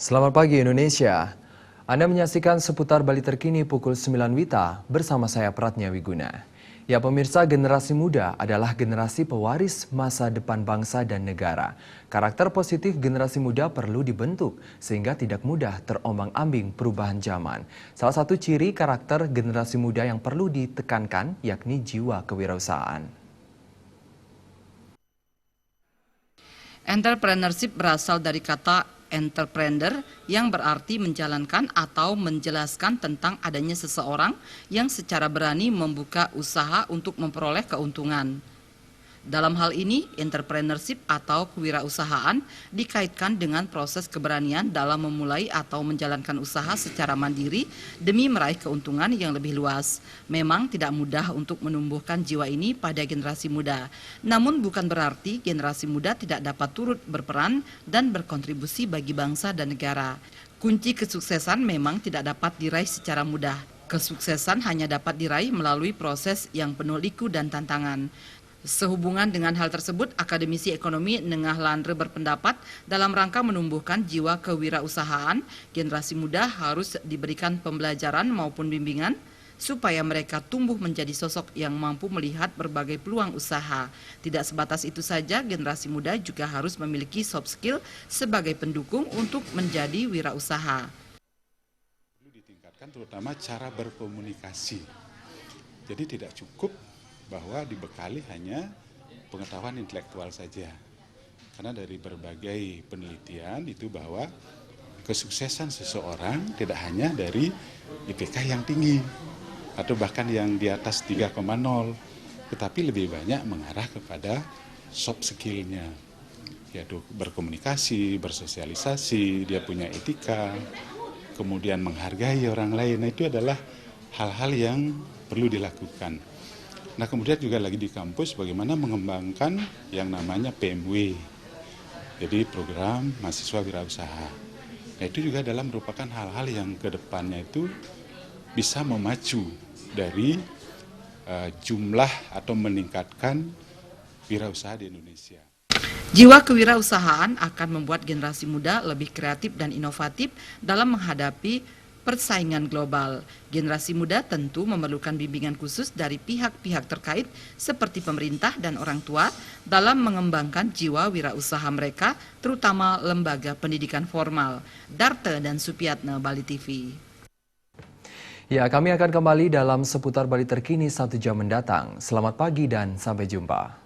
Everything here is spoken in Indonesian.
Selamat pagi Indonesia. Anda menyaksikan seputar Bali terkini pukul 9 WITA bersama saya Pratnya Wiguna. Ya pemirsa, generasi muda adalah generasi pewaris masa depan bangsa dan negara. Karakter positif generasi muda perlu dibentuk sehingga tidak mudah terombang-ambing perubahan zaman. Salah satu ciri karakter generasi muda yang perlu ditekankan yakni jiwa kewirausahaan. Entrepreneurship berasal dari kata entrepreneur yang berarti menjalankan atau menjelaskan tentang adanya seseorang yang secara berani membuka usaha untuk memperoleh keuntungan. Dalam hal ini, entrepreneurship atau kewirausahaan dikaitkan dengan proses keberanian dalam memulai atau menjalankan usaha secara mandiri demi meraih keuntungan yang lebih luas. Memang tidak mudah untuk menumbuhkan jiwa ini pada generasi muda. Namun bukan berarti generasi muda tidak dapat turut berperan dan berkontribusi bagi bangsa dan negara. Kunci kesuksesan memang tidak dapat diraih secara mudah. Kesuksesan hanya dapat diraih melalui proses yang penuh liku dan tantangan. Sehubungan dengan hal tersebut, akademisi ekonomi Nengah Landre berpendapat dalam rangka menumbuhkan jiwa kewirausahaan, generasi muda harus diberikan pembelajaran maupun bimbingan supaya mereka tumbuh menjadi sosok yang mampu melihat berbagai peluang usaha. Tidak sebatas itu saja, generasi muda juga harus memiliki soft skill sebagai pendukung untuk menjadi wirausaha. Perlu ditingkatkan terutama cara berkomunikasi. Jadi tidak cukup bahwa dibekali hanya pengetahuan intelektual saja. Karena dari berbagai penelitian itu bahwa kesuksesan seseorang tidak hanya dari IPK yang tinggi atau bahkan yang di atas 3,0, tetapi lebih banyak mengarah kepada soft skill-nya, yaitu berkomunikasi, bersosialisasi, dia punya etika, kemudian menghargai orang lain. Nah, itu adalah hal-hal yang perlu dilakukan. Nah, kemudian juga lagi di kampus bagaimana mengembangkan yang namanya PMW, jadi program mahasiswa wirausaha. Nah, itu juga dalam merupakan hal-hal yang kedepannya itu bisa memacu dari jumlah atau meningkatkan wirausaha di Indonesia. Jiwa kewirausahaan akan membuat generasi muda lebih kreatif dan inovatif dalam menghadapi persaingan global. Generasi muda tentu memerlukan bimbingan khusus dari pihak-pihak terkait seperti pemerintah dan orang tua dalam mengembangkan jiwa wirausaha mereka, terutama lembaga pendidikan formal. Darte dan Supiatne, Bali TV. Ya, kami akan kembali dalam seputar Bali terkini 1 jam mendatang. Selamat pagi dan sampai jumpa.